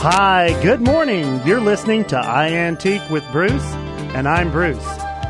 Hi, good morning. You're listening to iAntique with Bruce, and I'm Bruce.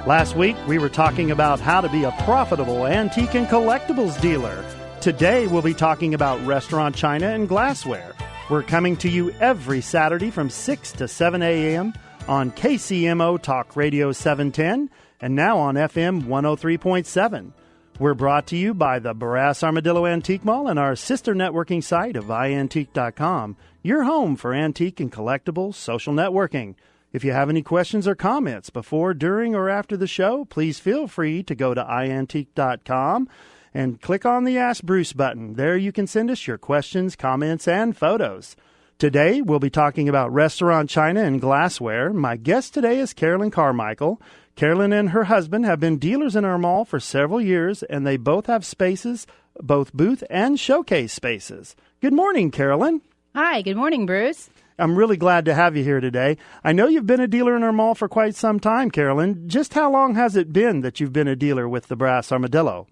Last week, we were talking about how to be a profitable antique and collectibles dealer. Today, we'll be talking about restaurant china and glassware. We're coming to you every Saturday from 6 to 7 a.m. on KCMO Talk Radio 710 and now on FM 103.7. We're brought to you by the Barras Armadillo Antique Mall and our sister networking site of iAntique.com, your home for antique and collectibles social networking. If you have any questions or comments before, during, or after the show, please feel free to go to iAntique.com and click on the Ask Bruce button. There you can send us your questions, comments, and photos. Today, we'll be talking about restaurant china and glassware. My guest today is Carolyn Carmichael. Carolyn and her husband have been dealers in our mall for several years, and they both have spaces, both booth and showcase spaces. Good morning, Carolyn. Hi, good morning, Bruce. I'm really glad to have you here today. I know you've been a dealer in our mall for quite some time, Carolyn. Just how long has it been that you've been a dealer with the Barras Armadillo?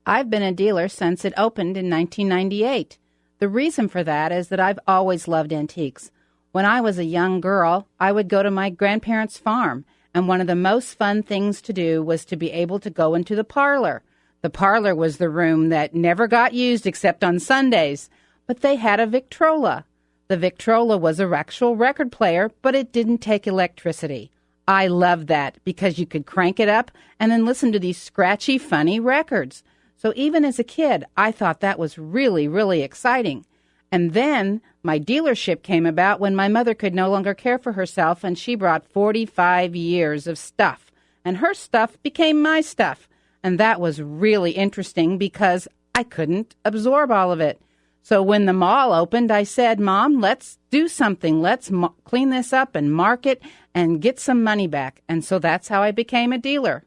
I've been a dealer since it opened in 1998. The reason for that is that I've always loved antiques. When I was a young girl, I would go to my grandparents' farm, and one of the most fun things to do was to be able to go into the parlor. The parlor was the room that never got used except on Sundays, but they had a Victrola. The Victrola was a actual record player, but it didn't take electricity. I loved that because you could crank it up and then listen to these scratchy, funny records. So even as a kid, I thought that was really, really exciting. And then my dealership came about when my mother could no longer care for herself, and she brought 45 years of stuff. And her stuff became my stuff. And that was really interesting because I couldn't absorb all of it. So when the mall opened, I said, Mom, let's do something. Let's clean this up and mark it and get some money back. And so that's how I became a dealer.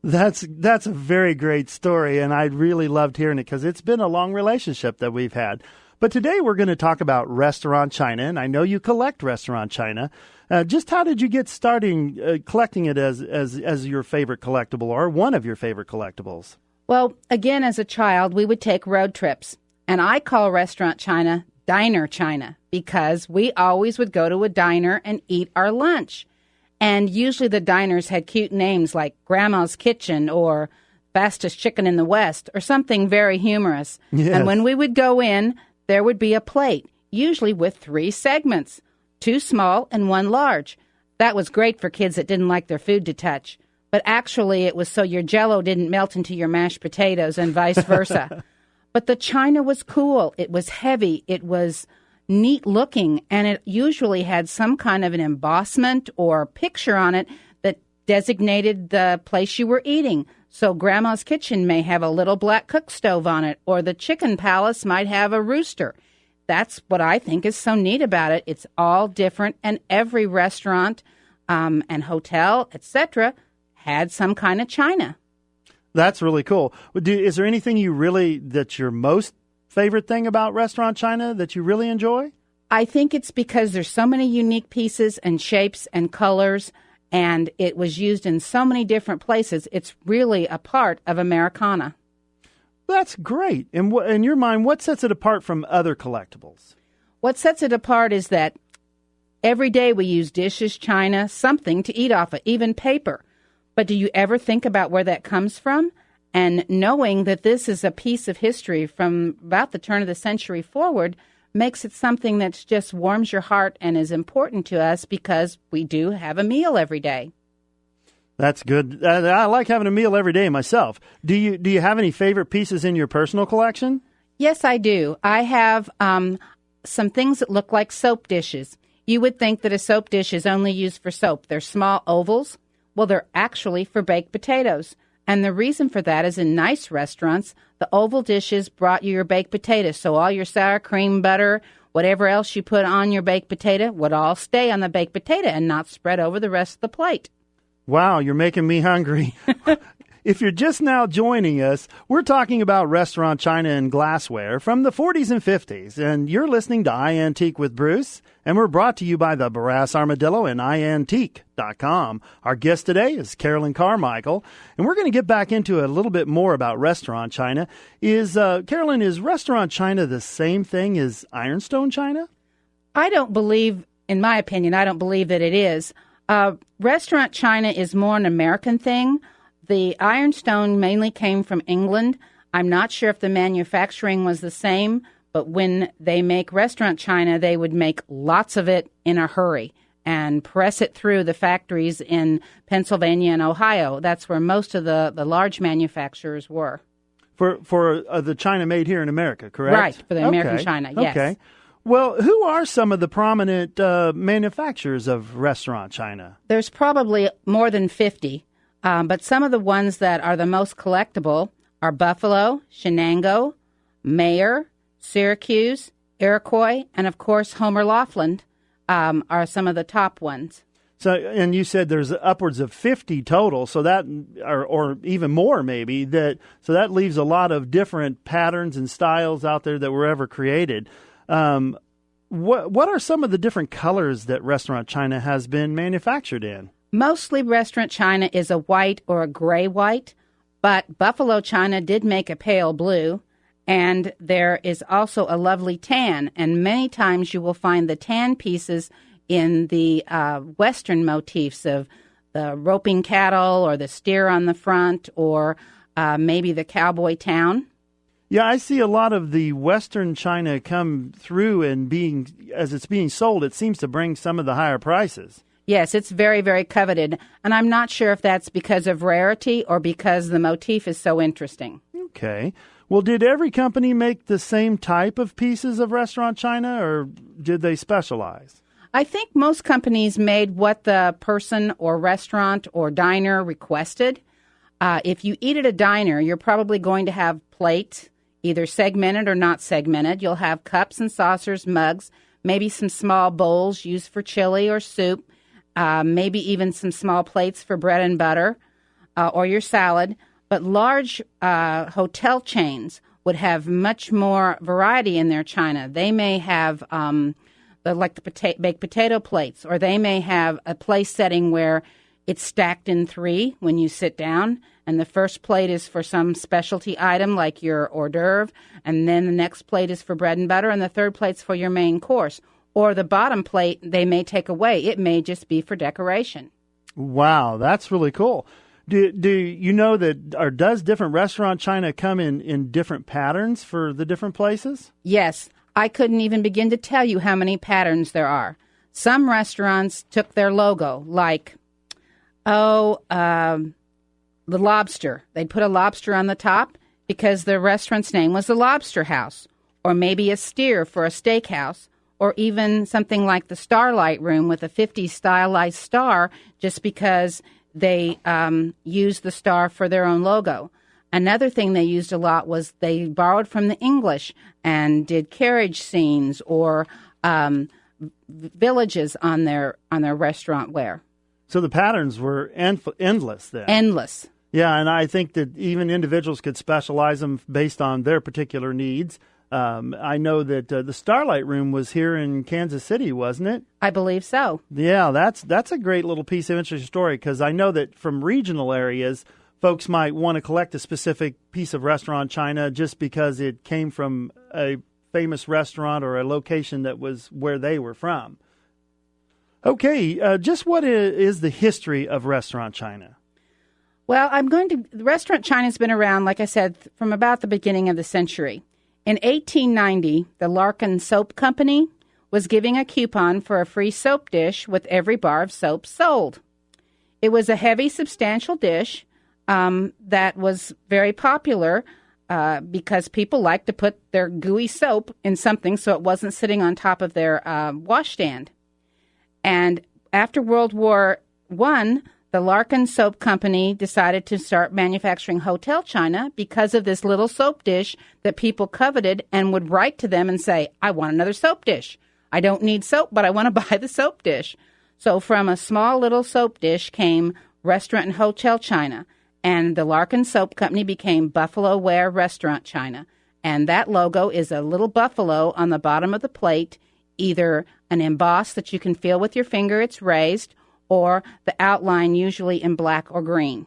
That's a very great story, and I really loved hearing it because it's been a long relationship that we've had. But today we're going to talk about restaurant china, and I know you collect restaurant china. Just how did you get started collecting it as your favorite collectible or one of your favorite collectibles? Well, again, as a child, we would take road trips, and I call restaurant china diner china because we always would go to a diner and eat our lunch. And usually the diners had cute names like Grandma's Kitchen or Fastest Chicken in the West or something very humorous. Yes. And when we would go in, there would be a plate, usually with 3 segments, 2 small and 1 large. That was great for kids that didn't like their food to touch. But actually it was so your Jell-O didn't melt into your mashed potatoes and vice versa. But the china was cool. It was heavy. It was neat looking, and it usually had some kind of an embossment or picture on it that designated the place you were eating. So Grandma's Kitchen may have a little black cook stove on it, or the Chicken Palace might have a rooster. That's what I think is so neat about it. It's all different, and every restaurant and hotel, etc., had some kind of china. That's really cool. Is there anything that's your most favorite thing about restaurant china that you really enjoy? I think it's because there's so many unique pieces and shapes and colors, and it was used in so many different places. It's really a part of Americana. That's great. In your mind, what sets it apart from other collectibles? What sets it apart is that every day we use dishes, china, something to eat off of, even paper. But do you ever think about where that comes from? And knowing that this is a piece of history from about the turn of the century forward makes it something that just warms your heart and is important to us because we do have a meal every day. That's good. I like having a meal every day myself. Do you have any favorite pieces in your personal collection? Yes, I do. I have some things that look like soap dishes. You would think that a soap dish is only used for soap. They're small ovals. Well, they're actually for baked potatoes. And the reason for that is in nice restaurants, the oval dishes brought you your baked potatoes. So all your sour cream, butter, whatever else you put on your baked potato would all stay on the baked potato and not spread over the rest of the plate. Wow, you're making me hungry. If you're just now joining us, we're talking about restaurant china and glassware from the 40s and 50s, and you're listening to iAntique with Bruce, and we're brought to you by the Barras Armadillo and iAntique.com. Our guest today is Carolyn Carmichael, and we're going to get back into a little bit more about restaurant china. Carolyn, is restaurant china the same thing as Ironstone china? I don't believe in my opinion, I don't believe that it is. Restaurant china is more an American thing. The Ironstone mainly came from England. I'm not sure if the manufacturing was the same, but when they make restaurant china, they would make lots of it in a hurry and press it through the factories in Pennsylvania and Ohio. That's where most of the large manufacturers were. For the china made here in America, correct? Right, for the American china, yes. Okay. Well, who are some of the prominent manufacturers of restaurant china? There's probably more than 50, but some of the ones that are the most collectible are Buffalo, Shenango, Mayer, Syracuse, Iroquois, and of course Homer Laughlin are some of the top ones. So, and you said there's upwards of 50 total, so that, or even more maybe, so that leaves a lot of different patterns and styles out there that were ever created. What are some of the different colors that restaurant china has been manufactured in? Mostly restaurant china is a white or a gray white, but Buffalo china did make a pale blue, and there is also a lovely tan, and many times you will find the tan pieces in the Western motifs of the roping cattle or the steer on the front or maybe the cowboy town. Yeah, I see a lot of the Western china come through and as it's being sold, it seems to bring some of the higher prices. Yes, it's very, very coveted, and I'm not sure if that's because of rarity or because the motif is so interesting. Okay. Well, did every company make the same type of pieces of restaurant china, or did they specialize? I think most companies made what the person or restaurant or diner requested. If you eat at a diner, you're probably going to have plates, either segmented or not segmented. You'll have cups and saucers, mugs, maybe some small bowls used for chili or soup, maybe even some small plates for bread and butter or your salad. But large hotel chains would have much more variety in their china. They may have the baked potato plates, or they may have a place setting where it's stacked in three when you sit down, and the first plate is for some specialty item like your hors d'oeuvre, and then the next plate is for bread and butter, and the third plate's for your main course. Or the bottom plate they may take away. It may just be for decoration. Wow, that's really cool. Do you know that, or does different restaurant china come in different patterns for the different places? Yes. I couldn't even begin to tell you how many patterns there are. Some restaurants took their logo, like, the lobster. They'd put a lobster on the top because the restaurant's name was the Lobster House, or maybe a steer for a steakhouse, or even something like the Starlight Room with a 50s stylized star just because they used the star for their own logo. Another thing they used a lot was they borrowed from the English and did carriage scenes or villages on their restaurant wear. So the patterns were endless then. Endless. Yeah, and I think that even individuals could specialize them based on their particular needs. I know that the Starlight Room was here in Kansas City, wasn't it? I believe so. Yeah, that's a great little piece of interesting story, because I know that from regional areas, folks might want to collect a specific piece of restaurant china just because it came from a famous restaurant or a location that was where they were from. Okay, just what is the history of restaurant china? Well, restaurant china's been around, like I said, from about the beginning of the century. In 1890, the Larkin Soap Company was giving a coupon for a free soap dish with every bar of soap sold. It was a heavy, substantial dish that was very popular because people liked to put their gooey soap in something so it wasn't sitting on top of their washstand. And after World War I, the Larkin Soap Company decided to start manufacturing hotel china because of this little soap dish that people coveted and would write to them and say, I want another soap dish. I don't need soap, but I want to buy the soap dish. So from a small little soap dish came restaurant and hotel china, and the Larkin Soap Company became Buffalo Ware Restaurant China. And that logo is a little buffalo on the bottom of the plate, either an emboss that you can feel with your finger, it's raised, or the outline usually in black or green.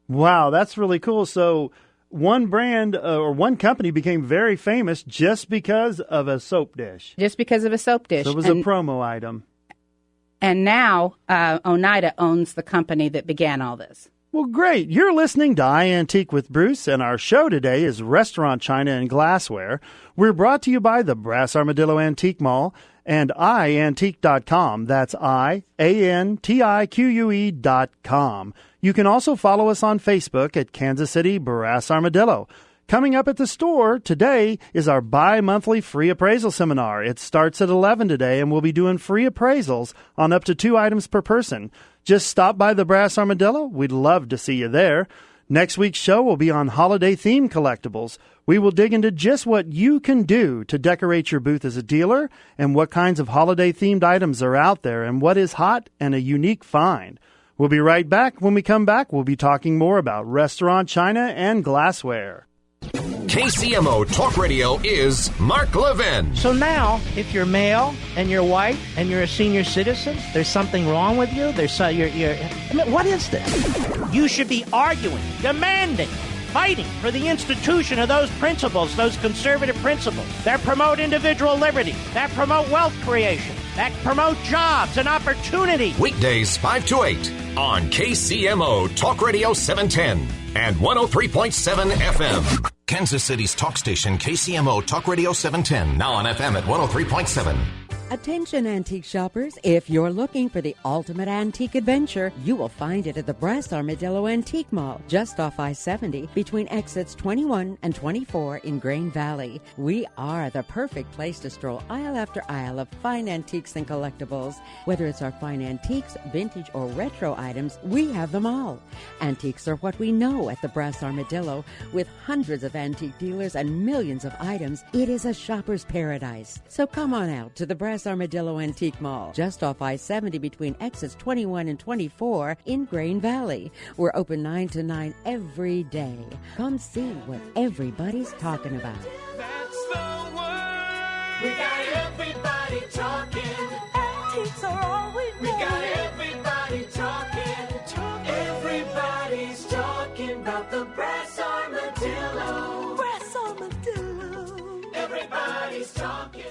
Wow, that's really cool. So one brand or one company became very famous just because of a soap dish. Just because of a soap dish. So it was a promo item. And now Oneida owns the company that began all this. Well, great. You're listening to iAntique with Bruce, and our show today is Restaurant China and Glassware. We're brought to you by the Brass Armadillo Antique Mall and iantique.com. That's iantique.com. You can also follow us on Facebook at Kansas City Brass Armadillo. Coming up at the store today is our bi-monthly free appraisal seminar. It starts at 11 today, and we'll be doing free appraisals on up to 2 items per person. Just stop by the Brass Armadillo. We'd love to see you there. Next week's show will be on holiday-themed collectibles. We will dig into just what you can do to decorate your booth as a dealer and what kinds of holiday-themed items are out there and what is hot and a unique find. We'll be right back. When we come back, we'll be talking more about restaurant, china, and glassware. KCMO Talk Radio is Mark Levin. So now, if you're male and you're white and you're a senior citizen, there's something wrong with you. What is this? You should be arguing, demanding, fighting for the institution of those principles, those conservative principles that promote individual liberty, that promote wealth creation, that promote jobs and opportunity. Weekdays 5 to 8 on KCMO Talk Radio 710 and 103.7 FM. Kansas City's talk station, KCMO Talk Radio 710, now on FM at 103.7. Attention antique shoppers, if you're looking for the ultimate antique adventure, you will find it at the Brass Armadillo Antique Mall, just off I-70 between exits 21 and 24 in Grain Valley. We are the perfect place to stroll aisle after aisle of fine antiques and collectibles. Whether it's our fine antiques, vintage, or retro items, we have them all. Antiques are what we know at the Brass Armadillo. With hundreds of antique dealers and millions of items, it is a shopper's paradise. So come on out to the Brass Armadillo Antique Mall, just off I-70 between exits 21 and 24 in Grain Valley. We're open 9 to 9 every day. Come see what everybody's talking about. That's the word. We got everybody talking. Antiques are all we know. We got everybody talking. Everybody's talking about the Brass Armadillo. Brass Armadillo. Everybody's talking.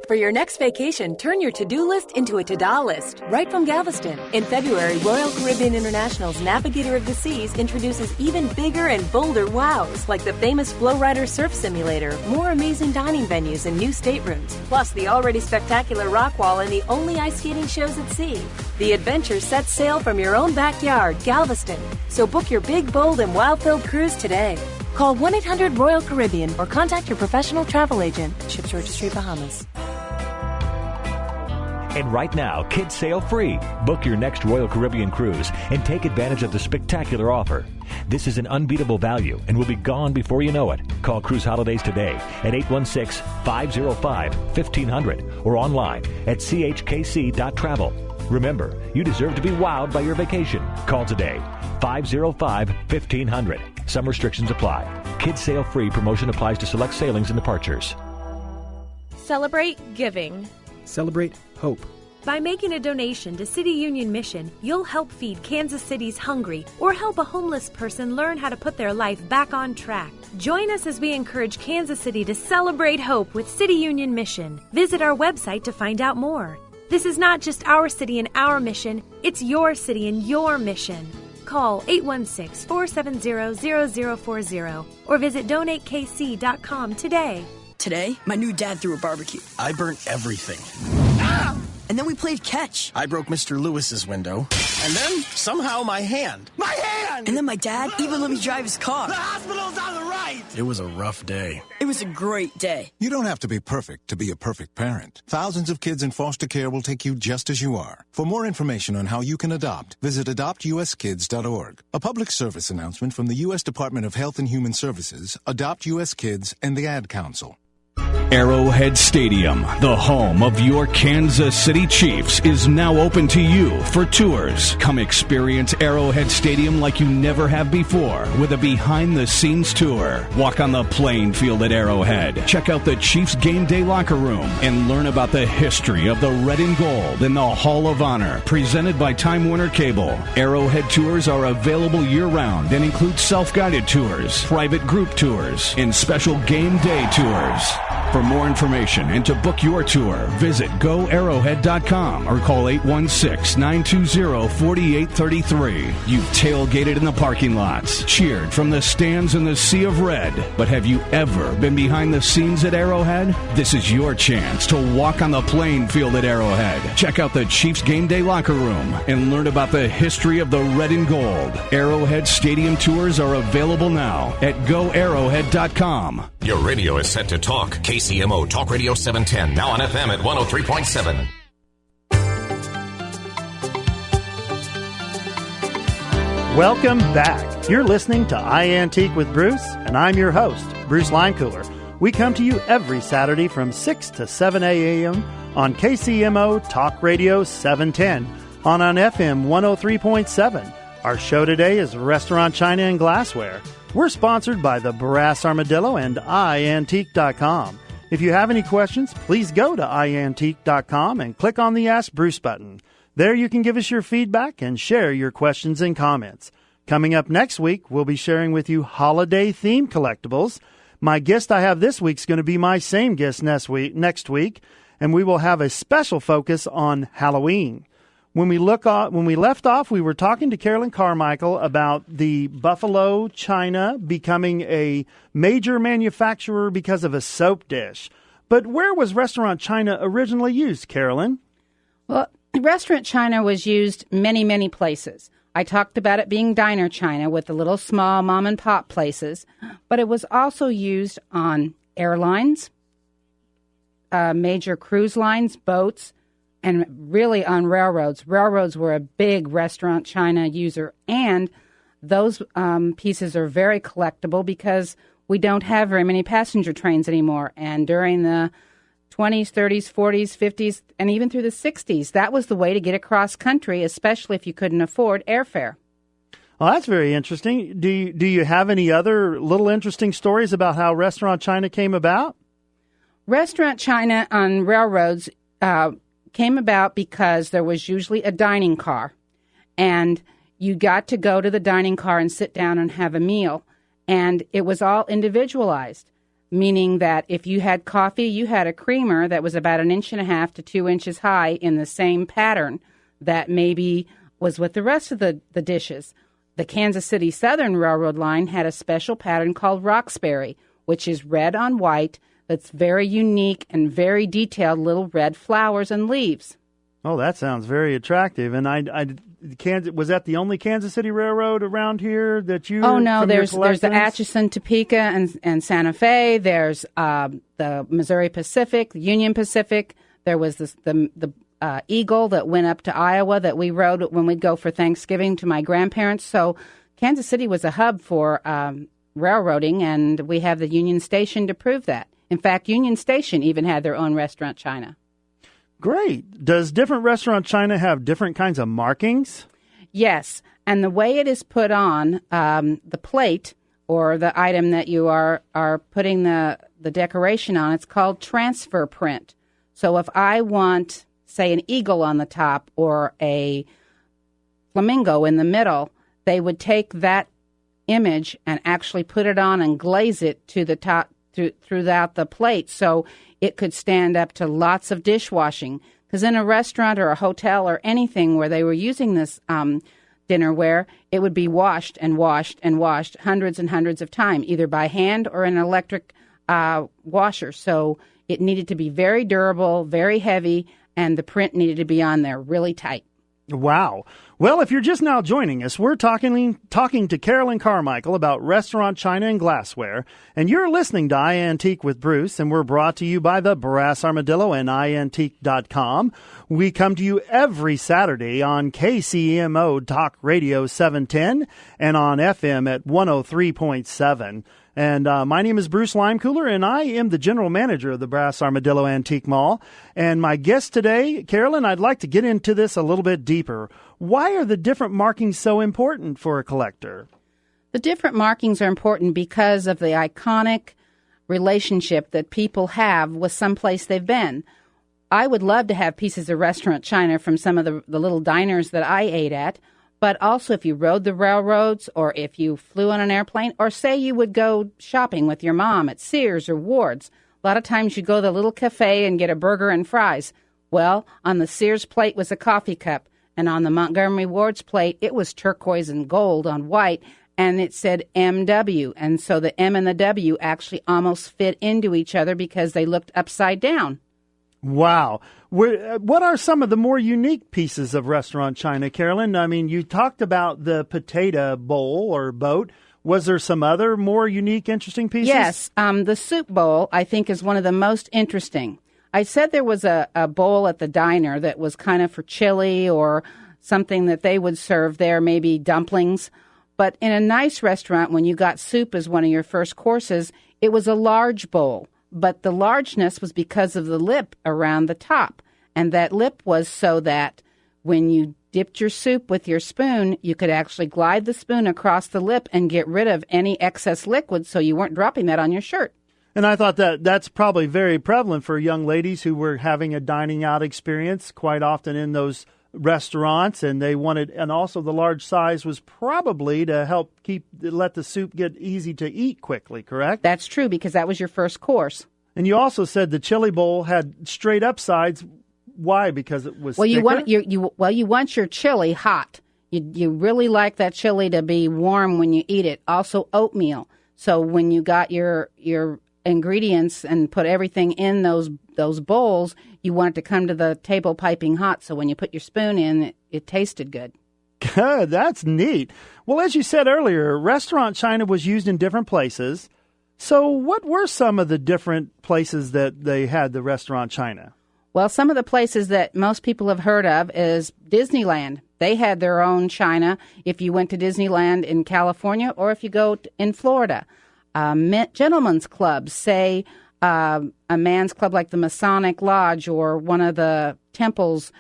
For your next vacation, turn your to-do list into a to-da list, right from Galveston. In February, Royal Caribbean International's Navigator of the Seas introduces even bigger and bolder wows, like the famous Flowrider Surf Simulator, more amazing dining venues and new staterooms, plus the already spectacular rock wall and the only ice skating shows at sea. The adventure sets sail from your own backyard, Galveston. So book your big, bold, and wow-filled cruise today. Call 1-800-ROYAL-CARIBBEAN or contact your professional travel agent. Ships Registry, Bahamas. And right now, kids sail free. Book your next Royal Caribbean cruise and take advantage of the spectacular offer. This is an unbeatable value and will be gone before you know it. Call Cruise Holidays today at 816-505-1500 or online at chkc.travel. Remember, you deserve to be wowed by your vacation. Call today, 505-1500. Some restrictions apply. Kids sail free. Promotion applies to select sailings and departures. Celebrate giving. Celebrate hope. By making a donation to City Union Mission, you'll help feed Kansas City's hungry or help a homeless person learn how to put their life back on track. Join us as we encourage Kansas City to celebrate hope with City Union Mission. Visit our website to find out more. This is not just our city and our mission, it's your city and your mission. Call 816-470-0040 or visit donatekc.com today. Today, my new dad threw a barbecue. I burnt everything. Ah! And then we played catch. I broke Mr. Lewis's window. And then, somehow, my hand. My hand! And then my dad even let me drive his car. The hospital's on the right! It was a rough day. It was a great day. You don't have to be perfect to be a perfect parent. Thousands of kids in foster care will take you just as you are. For more information on how you can adopt, visit adoptuskids.org. A public service announcement from the U.S. Department of Health and Human Services, Adopt U.S. Kids, and the Ad Council. Arrowhead Stadium, the home of your Kansas City Chiefs, is now open to you for tours. Come experience Arrowhead Stadium like you never have before with a behind-the-scenes tour. Walk on the playing field at Arrowhead. Check out the Chiefs game day locker room and learn about the history of the red and gold in the Hall of Honor, presented by Time Warner Cable. Arrowhead tours are available year-round and include self-guided tours, private group tours, and special game day tours. For more information and to book your tour, visit goarrowhead.com or call 816-920-4833. You've tailgated in the parking lots, cheered from the stands in the sea of red. But have you ever been behind the scenes at Arrowhead? This is your chance to walk on the playing field at Arrowhead. Check out the Chiefs game day locker room and learn about the history of the red and gold. Arrowhead Stadium tours are available now at goarrowhead.com. Your radio is set to talk. KCMO Talk Radio 710, now on FM at 103.7. Welcome back. You're listening to iAntique with Bruce, and I'm your host, Bruce Limecooler. We come to you every Saturday from 6 to 7 a.m. on KCMO Talk Radio 710, on FM 103.7. Our show today is Restaurant China and Glassware. We're sponsored by the Brass Armadillo and iAntique.com. If you have any questions, please go to iAntique.com and click on the Ask Bruce button. There you can give us your feedback and share your questions and comments. Coming up next week, we'll be sharing with you holiday-themed collectibles. My guest I have this week is going to be my same guest next week, and we will have a special focus on Halloween. When we left off, we were talking to Carolyn Carmichael about the Buffalo China becoming a major manufacturer because of a soap dish. But where was restaurant china originally used, Carolyn? Well, restaurant china was used many, many places. I talked about it being diner china with the little small mom-and-pop places, but it was also used on airlines, major cruise lines, boats, and really on railroads. Railroads were a big restaurant china user, and those pieces are very collectible because we don't have very many passenger trains anymore. And during the 20s, 30s, 40s, 50s, and even through the 60s, that was the way to get across country, especially if you couldn't afford airfare. Well, that's very interesting. Do you have any other little interesting stories about how restaurant china came about? Restaurant china on railroads came about because there was usually a dining car, and you got to go to the dining car and sit down and have a meal, and it was all individualized, meaning that if you had coffee, you had a creamer that was about 1.5 inches to 2 inches high in the same pattern that maybe was with the rest of the dishes. The Kansas City Southern Railroad line had a special pattern called Roxbury, which is red on white, that's very unique and very detailed little red flowers and leaves. Oh, that sounds very attractive. And was that the only Kansas City Railroad around here that you? Oh no, there's the Atchison, Topeka, and Santa Fe. There's the Missouri Pacific, the Union Pacific. There was the Eagle that went up to Iowa that we rode when we'd go for Thanksgiving to my grandparents. So Kansas City was a hub for railroading, and we have the Union Station to prove that. In fact, Union Station even had their own restaurant china. Great. Does different restaurant china have different kinds of markings? Yes, and the way it is put on the plate or the item that you are putting the decoration on, it's called transfer print. So if I want, say, an eagle on the top or a flamingo in the middle, they would take that image and actually put it on and glaze it to the top throughout the plate so it could stand up to lots of dishwashing. Because in a restaurant or a hotel or anything where they were using this dinnerware, it would be washed and washed and washed hundreds and hundreds of times, either by hand or an electric washer. So it needed to be very durable, very heavy, and the print needed to be on there really tight. Wow. Well, if you're just now joining us, we're talking to Carolyn Carmichael about restaurant china and glassware, and you're listening to iAntique with Bruce, and we're brought to you by the Brass Armadillo and iAntique.com. We come to you every Saturday on KCMO Talk Radio 710 and on FM at 103.7. And my name is Bruce Limecooler, and I am the general manager of the Brass Armadillo Antique Mall. And my guest today, Carolyn, I'd like to get into this a little bit deeper. Why are the different markings so important for a collector? The different markings are important because of the iconic relationship that people have with some place they've been. I would love to have pieces of restaurant china from some of the little diners that I ate at. But also if you rode the railroads or if you flew on an airplane or say you would go shopping with your mom at Sears or Ward's, A lot of times you go to the little cafe and get a burger and fries. Well, on the Sears plate was a coffee cup, and on the Montgomery Ward's plate, it was turquoise and gold on white, and it said MW. And so the M and the W actually almost fit into each other because they looked upside down. Wow. What are some of the more unique pieces of restaurant china, Carolyn? I mean, you talked about the potato bowl or boat. Was there some other more unique, interesting pieces? Yes. The soup bowl, I think, is one of the most interesting. I said there was a bowl at the diner that was kind of for chili or something that they would serve there, maybe dumplings. But in a nice restaurant, when you got soup as one of your first courses, it was a large bowl. But the largeness was because of the lip around the top. And that lip was so that when you dipped your soup with your spoon, you could actually glide the spoon across the lip and get rid of any excess liquid so you weren't dropping that on your shirt. And I thought that's probably very prevalent for young ladies who were having a dining out experience quite often in those restaurants, and they wanted, and also the large size was probably to help let the soup get easy to eat quickly, correct? That's true, because that was your first course. And you also said the chili bowl had straight up sides. Why? Because it was thicker? You want your chili hot. You really like that chili to be warm when you eat it. Also oatmeal. So when you got your ingredients and put everything in those bowls, you want it to come to the table piping hot. So when you put your spoon in, it tasted good. Good. That's neat. Well, as you said earlier, restaurant china was used in different places. So what were some of the different places that they had the restaurant china? Well, some of the places that most people have heard of is Disneyland. They had their own china if you went to Disneyland in California or if you go in Florida. Gentlemen's clubs, say a man's club like the Masonic Lodge or one of the temples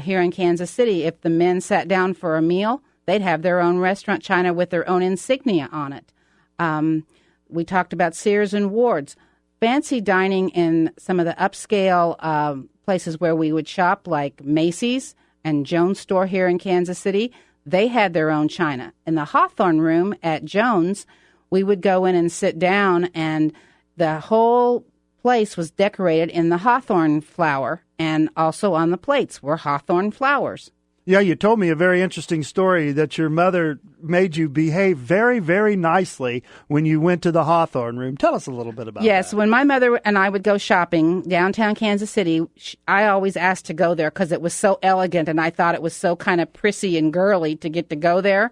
here in Kansas City, if the men sat down for a meal, they'd have their own restaurant china with their own insignia on it. We talked about Sears and Ward's. Fancy dining in some of the upscale places where we would shop, like Macy's and Jones Store here in Kansas City, they had their own china. In the Hawthorne Room at Jones, we would go in and sit down, and the whole place was decorated in the hawthorn flower, and also on the plates were hawthorn flowers. Yeah, you told me a very interesting story that your mother made you behave very, very nicely when you went to the Hawthorne Room. Tell us a little bit about that. Yes, when my mother and I would go shopping downtown Kansas City, I always asked to go there because it was so elegant, and I thought it was so kind of prissy and girly to get to go there.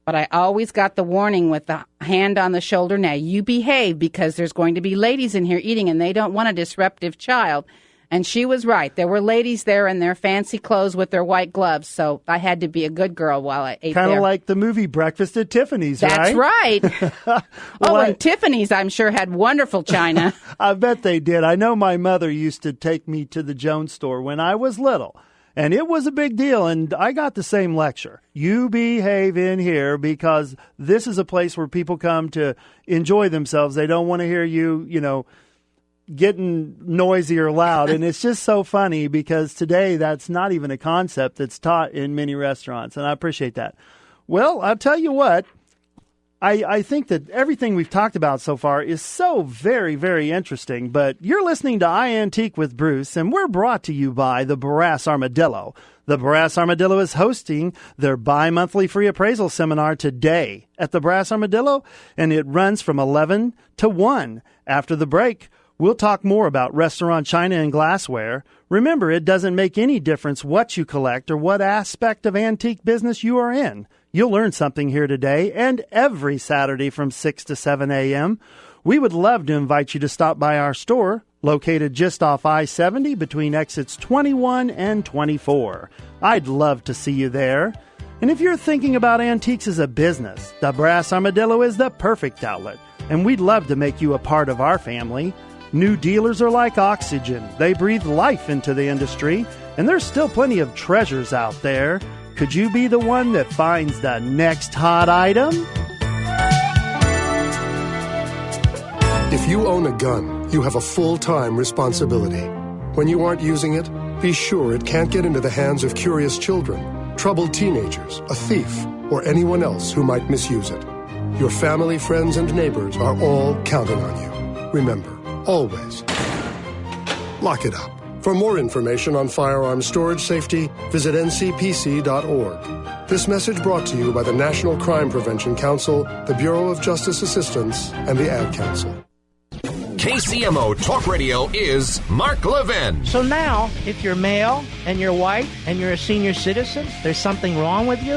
But I always got the warning with the hand on the shoulder, now you behave because there's going to be ladies in here eating, and they don't want a disruptive child. And she was right. There were ladies there in their fancy clothes with their white gloves, so I had to be a good girl while I ate there. Kind of like the movie Breakfast at Tiffany's, right? That's right. And Tiffany's, I'm sure, had wonderful china. I bet they did. I know my mother used to take me to the Jones Store when I was little, and it was a big deal, and I got the same lecture. You behave in here because this is a place where people come to enjoy themselves. They don't want to hear you, getting noisy or loud. And it's just so funny because today that's not even a concept that's taught in many restaurants. And I appreciate that. Well, I'll tell you what, I think that everything we've talked about so far is so very, very interesting. But you're listening to iAntique with Bruce, and we're brought to you by the Brass Armadillo. The Brass Armadillo is hosting their bi-monthly free appraisal seminar today at the Brass Armadillo, and it runs from 11 to 1. After the break, we'll talk more about restaurant china and glassware. Remember, it doesn't make any difference what you collect or what aspect of antique business you are in. You'll learn something here today and every Saturday from 6 to 7 a.m. We would love to invite you to stop by our store, located just off I-70 between exits 21 and 24. I'd love to see you there. And if you're thinking about antiques as a business, the Brass Armadillo is the perfect outlet, and we'd love to make you a part of our family. New dealers are like oxygen. They breathe life into the industry, and there's still plenty of treasures out there. Could you be the one that finds the next hot item? If you own a gun, you have a full-time responsibility. When you aren't using it, be sure it can't get into the hands of curious children, troubled teenagers, a thief, or anyone else who might misuse it. Your family, friends, and neighbors are all counting on you. Remember, always lock it up. For more information on firearm storage safety, visit ncpc.org. This message brought to you by the National Crime Prevention Council, the Bureau of Justice Assistance, and the Ad Council. KCMO Talk Radio is Mark Levin. So now, if you're male and you're white and you're a senior citizen, there's something wrong with you.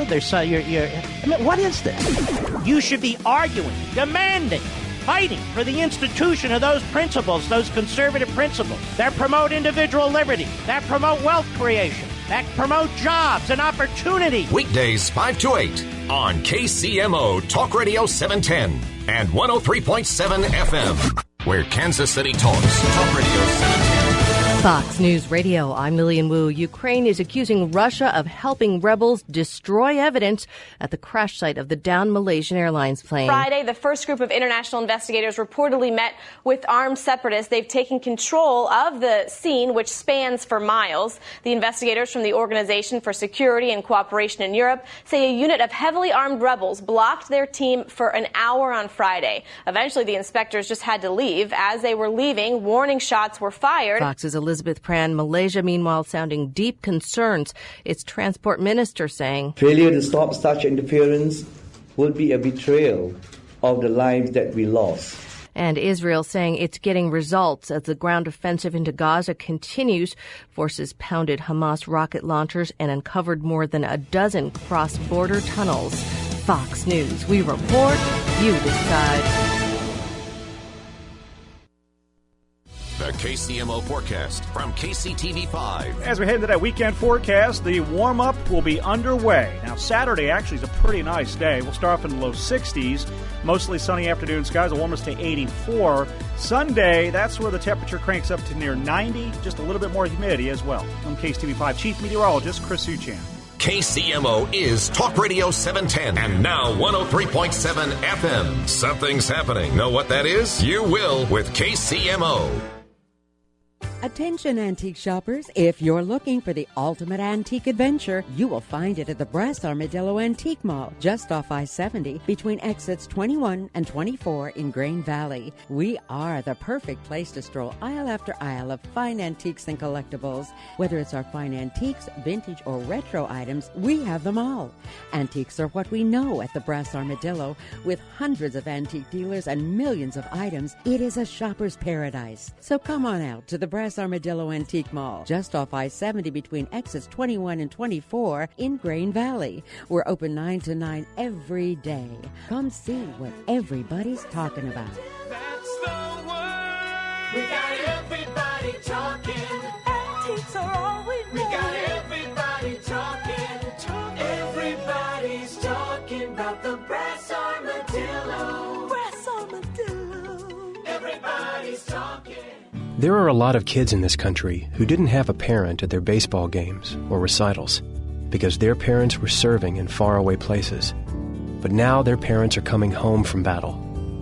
What is this? You should be arguing, demanding, fighting for the institution of those principles, those conservative principles that promote individual liberty, that promote wealth creation, that promote jobs and opportunity. Weekdays 5 to 8 on KCMO Talk Radio 710 and 103.7 FM. Where Kansas City talks. Talk Radio 710. Fox News Radio, I'm Lillian Wu. Ukraine is accusing Russia of helping rebels destroy evidence at the crash site of the downed Malaysian Airlines plane. Friday, the first group of international investigators reportedly met with armed separatists. They've taken control of the scene, which spans for miles. The investigators from the Organization for Security and Cooperation in Europe say a unit of heavily armed rebels blocked their team for an hour on Friday. Eventually, the inspectors just had to leave. As they were leaving, warning shots were fired. Fox's Elizabeth Pran. Malaysia, meanwhile, sounding deep concerns. Its transport minister saying, failure to stop such interference would be a betrayal of the lives that we lost. And Israel saying it's getting results as the ground offensive into Gaza continues. Forces pounded Hamas rocket launchers and uncovered more than a dozen cross-border tunnels. Fox News. We report, you decide. The KCMO forecast from KCTV5. As we head into that weekend forecast, the warm-up will be underway. Now, Saturday actually is a pretty nice day. We'll start off in the low 60s. Mostly sunny afternoon skies, the warmest to 84. Sunday, that's where the temperature cranks up to near 90. Just a little bit more humidity as well. I'm KCTV5 Chief Meteorologist Chris Suchan. KCMO is Talk Radio 710 and now 103.7 FM. Something's happening. Know what that is? You will with KCMO. Attention antique shoppers, if you're looking for the ultimate antique adventure, you will find it at the Brass Armadillo Antique Mall, just off I-70, between exits 21 and 24 in Grain Valley. We are the perfect place to stroll aisle after aisle of fine antiques and collectibles. Whether it's our fine antiques, vintage, or retro items, we have them all. Antiques are what we know at the Brass Armadillo. With hundreds of antique dealers and millions of items, it is a shopper's paradise. So come on out to the Brass Armadillo Antique Mall, just off I-70 between exits 21 and 24 in Grain Valley. We're open 9 to 9 every day. Come see what everybody's talking about. That's the word. We got everybody talking. Antiques are all we know. We got everybody talking. Everybody's talking about the Brass Armadillo. Brass Armadillo. Everybody's talking. There are a lot of kids in this country who didn't have a parent at their baseball games or recitals because their parents were serving in faraway places. But now their parents are coming home from battle,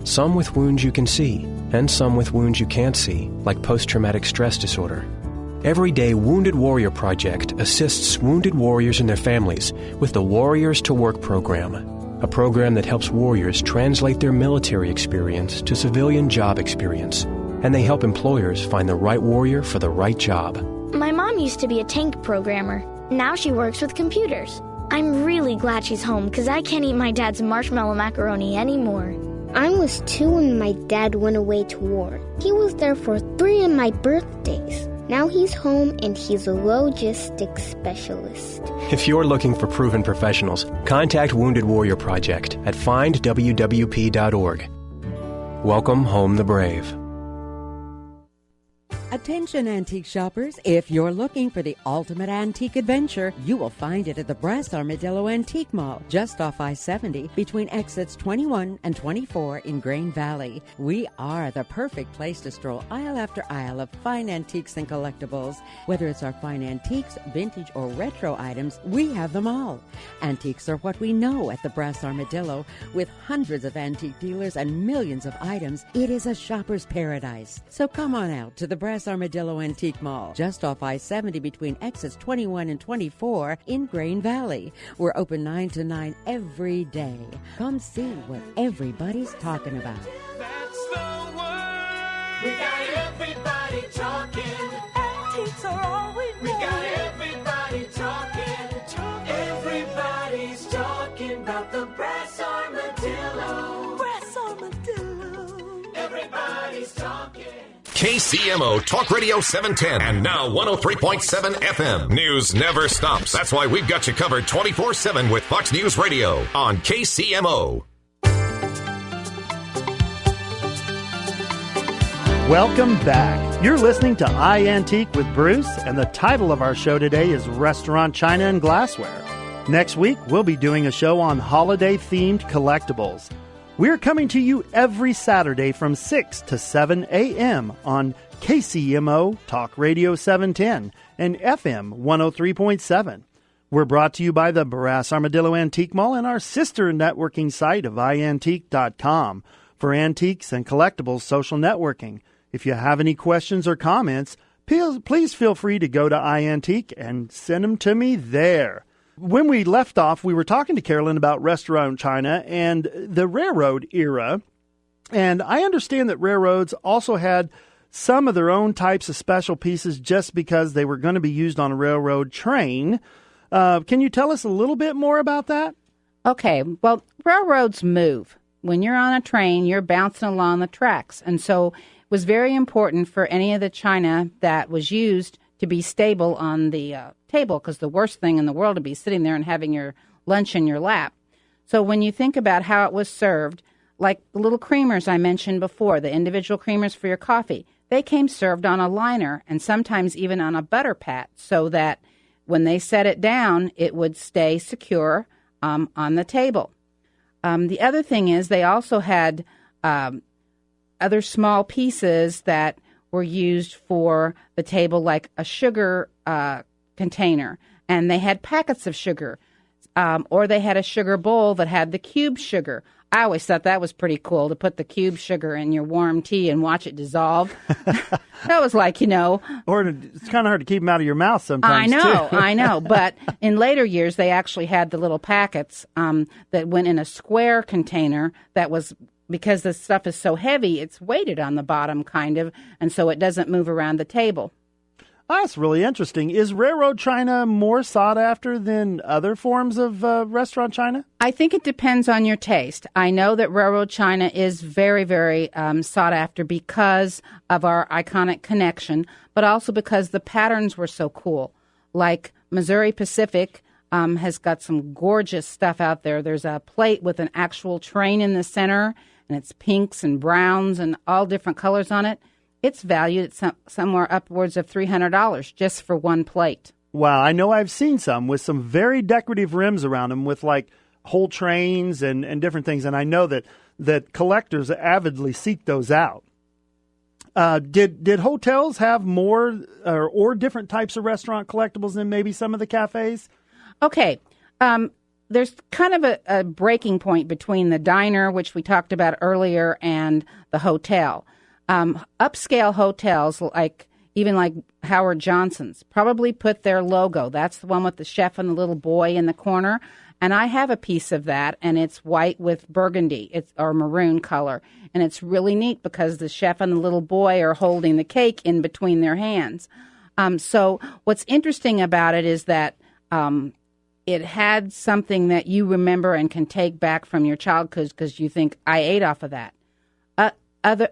some with wounds you can see and some with wounds you can't see, like post-traumatic stress disorder. Every day, Wounded Warrior Project assists wounded warriors and their families with the Warriors to Work program, a program that helps warriors translate their military experience to civilian job experience. And they help employers find the right warrior for the right job. My mom used to be a tank programmer. Now she works with computers. I'm really glad she's home because I can't eat my dad's marshmallow macaroni anymore. I was 2 when my dad went away to war. He was there for 3 of my birthdays. Now he's home and he's a logistics specialist. If you're looking for proven professionals, contact Wounded Warrior Project at findwwp.org. Welcome home the brave. Attention antique shoppers, if you're looking for the ultimate antique adventure, you will find it at the Brass Armadillo Antique Mall, just off I-70 between exits 21 and 24 in Grain Valley. We are the perfect place to stroll aisle after aisle of fine antiques and collectibles. Whether it's our fine antiques, vintage, or retro items, we have them all. Antiques are what we know at the Brass Armadillo. With hundreds of antique dealers and millions of items, it is a shopper's paradise. So come on out to the Brass Armadillo Antique Mall, just off I-70 between exits 21 and 24 in Grain Valley. We're open 9 to 9 every day. Come see what everybody's talking about. That's the word. We got everybody talking. Antiques are all we know. We got everybody talking. Everybody's talking about the brass armadillo. Brass armadillo. Everybody's talking. KCMO Talk Radio 710 and now 103.7 FM. News never stops. That's why we've got you covered 24/7 with Fox News Radio on KCMO. Welcome back. You're listening to iAntique with Bruce, and the title of our show today is Restaurant China and Glassware. Next week, we'll be doing a show on holiday-themed collectibles. We're coming to you every Saturday from 6 to 7 a.m. on KCMO Talk Radio 710 and FM 103.7. We're brought to you by the Brass Armadillo Antique Mall and our sister networking site of iantique.com for antiques and collectibles social networking. If you have any questions or comments, please feel free to go to iAntique and send them to me there. When we left off, we were talking to Carolyn about Restaurant China and the railroad era. And I understand that railroads also had some of their own types of special pieces just because they were going to be used on a railroad train. Can you tell us a little bit more about that? Okay, well, railroads move. When you're on a train, you're bouncing along the tracks. And so it was very important for any of the china that was used to be stable on the table, because the worst thing in the world to be sitting there and having your lunch in your lap. So when you think about how it was served, like the little creamers I mentioned before, the individual creamers for your coffee, they came served on a liner and sometimes even on a butter pat so that when they set it down, it would stay secure on the table. The other thing is they also had other small pieces that were used for the table, like a sugar container, and they had packets of sugar, or they had a sugar bowl that had the cube sugar. I always thought that was pretty cool to put the cube sugar in your warm tea and watch it dissolve. That was like, Or it's kind of hard to keep them out of your mouth sometimes, I know. But in later years, they actually had the little packets that went in a square container that was, because the stuff is so heavy, it's weighted on the bottom, kind of, and so it doesn't move around the table. That's really interesting. Is railroad china more sought after than other forms of restaurant china? I think it depends on your taste. I know that railroad china is very, very sought after because of our iconic connection, but also because the patterns were so cool. Like Missouri Pacific has got some gorgeous stuff out there. There's a plate with an actual train in the center, and it's pinks and browns and all different colors on it. It's valued at somewhere upwards of $300 just for one plate. Wow, I know I've seen some with some very decorative rims around them with like whole trains and different things, and I know that collectors avidly seek those out. Did hotels have more or different types of restaurant collectibles than maybe some of the cafes? Okay, there's kind of a breaking point between the diner, which we talked about earlier, and the hotel. Upscale hotels, like Howard Johnson's, probably put their logo. That's the one with the chef and the little boy in the corner. And I have a piece of that, and it's white with burgundy, or maroon color. And it's really neat because the chef and the little boy are holding the cake in between their hands. So what's interesting about it is that it had something that you remember and can take back from your childhood because you think, I ate off of that.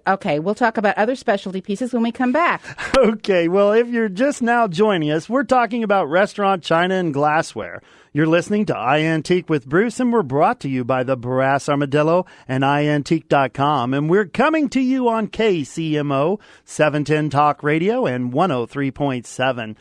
Okay, we'll talk about other specialty pieces when we come back. Okay, well, if you're just now joining us, we're talking about restaurant china and glassware. You're listening to iAntique with Bruce, and we're brought to you by the Brass Armadillo and iAntique.com. And we're coming to you on KCMO 710 Talk Radio and 103.7.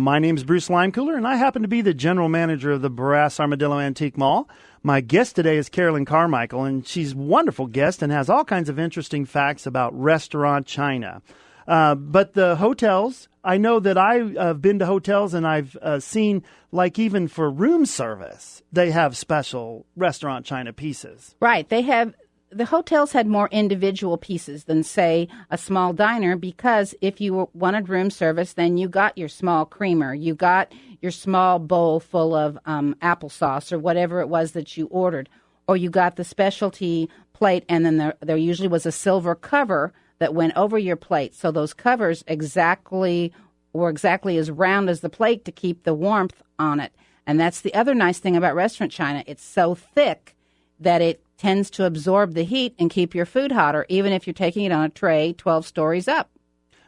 My name's Bruce Limecooler, and I happen to be the general manager of the Brass Armadillo Antique Mall. My guest today is Carolyn Carmichael, and she's a wonderful guest and has all kinds of interesting facts about restaurant china. But the hotels, I know that I've been to hotels and I've seen, like even for room service, they have special restaurant china pieces. Right. The hotels had more individual pieces than, say, a small diner, because if you wanted room service, then you got your small creamer, you got your small bowl full of applesauce or whatever it was that you ordered, or you got the specialty plate, and then there usually was a silver cover that went over your plate. So those covers exactly were exactly as round as the plate to keep the warmth on it. And that's the other nice thing about restaurant china. It's so thick that it tends to absorb the heat and keep your food hotter, even if you're taking it on a tray 12 stories up.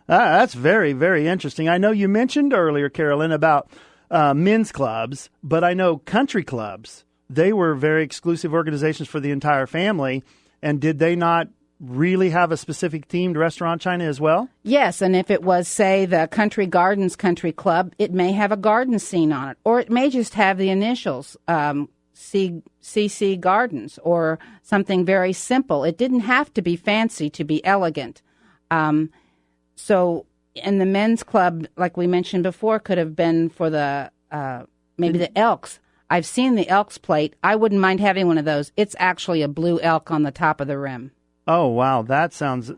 That's very, very interesting. I know you mentioned earlier, Carolyn, about men's clubs, but I know country clubs, they were very exclusive organizations for the entire family. And did they not really have a specific themed restaurant china as well? Yes, and if it was, say, the Country Gardens Country Club, it may have a garden scene on it, or it may just have the initials, CC Gardens, or something very simple. It didn't have to be fancy to be elegant. So in the men's club, like we mentioned before, could have been for the maybe the Elks. I've seen the Elks plate. I wouldn't mind having one of those. It's actually a blue elk on the top of the rim. Oh, wow. That sounds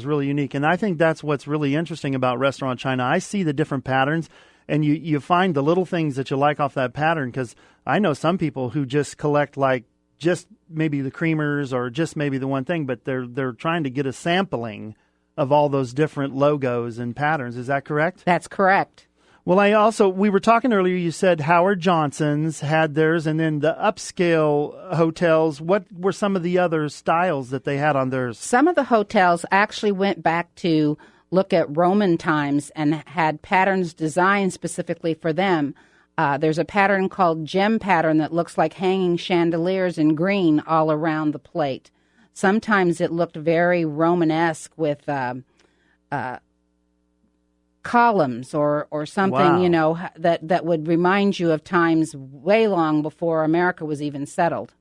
really unique. And I think that's what's really interesting about restaurant china. I see the different patterns, and you find the little things that you like off that pattern, because I know some people who just collect like just maybe the creamers or just maybe the one thing, but they're trying to get a sampling of all those different logos and patterns. Is that correct? That's correct. Well, we were talking earlier, you said Howard Johnson's had theirs, and then the upscale hotels. What were some of the other styles that they had on theirs? Some of the hotels actually went back to look at Roman times and had patterns designed specifically for them. There's a pattern called gem pattern that looks like hanging chandeliers in green all around the plate. Sometimes it looked very Romanesque with columns or something, wow, that would remind you of times way long before America was even settled.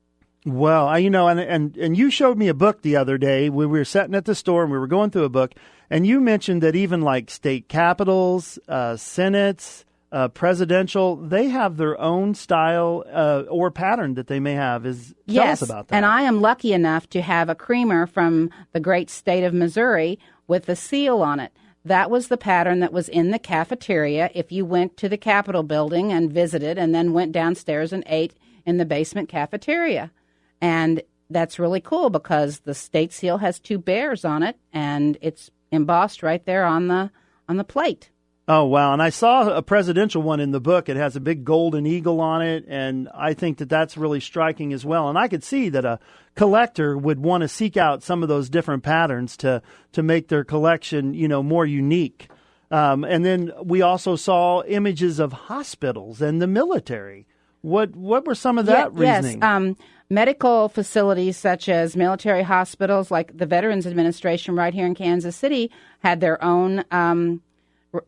Well, and you showed me a book the other day. We were sitting at the store and we were going through a book, and you mentioned that even like state capitals, senates, presidential, they have their own style or pattern that they may have. Tell us about that. And I am lucky enough to have a creamer from the great state of Missouri with a seal on it. That was the pattern that was in the cafeteria if you went to the Capitol building and visited and then went downstairs and ate in the basement cafeteria. And that's really cool because the state seal has two bears on it, and it's embossed right there on the plate. Oh, wow. And I saw a presidential one in the book. It has a big golden eagle on it, and I think that that's really striking as well. And I could see that a collector would want to seek out some of those different patterns to make their collection, more unique. And then we also saw images of hospitals and the military. What were some of that reasoning? Yes, medical facilities such as military hospitals, like the Veterans Administration right here in Kansas City, had their own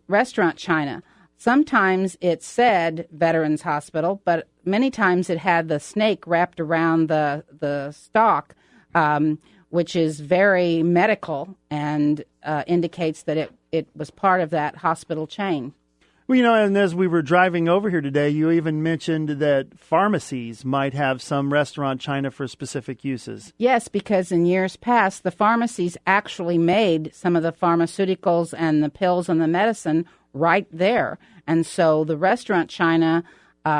restaurant china. Sometimes it said Veterans Hospital, but many times it had the snake wrapped around the stalk, which is very medical and indicates that it was part of that hospital chain. Well, and as we were driving over here today, you even mentioned that pharmacies might have some restaurant china for specific uses. Yes, because in years past, the pharmacies actually made some of the pharmaceuticals and the pills and the medicine right there. And so the restaurant china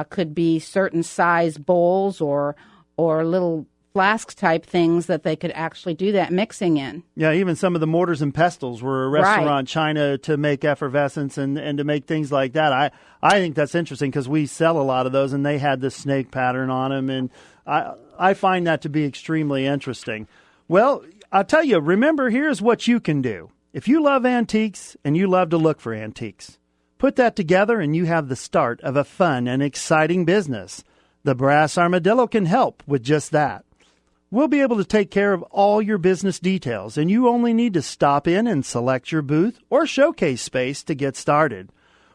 could be certain size bowls or little flask type things that they could actually do that mixing in. Yeah, even some of the mortars and pestles were a restaurant china to make effervescence and to make things like that. I think that's interesting because we sell a lot of those, and they had the snake pattern on them, and I find that to be extremely interesting. Well, I'll tell you, remember, here's what you can do. If you love antiques and you love to look for antiques, put that together and you have the start of a fun and exciting business. The Brass Armadillo can help with just that. We'll be able to take care of all your business details, and you only need to stop in and select your booth or showcase space to get started.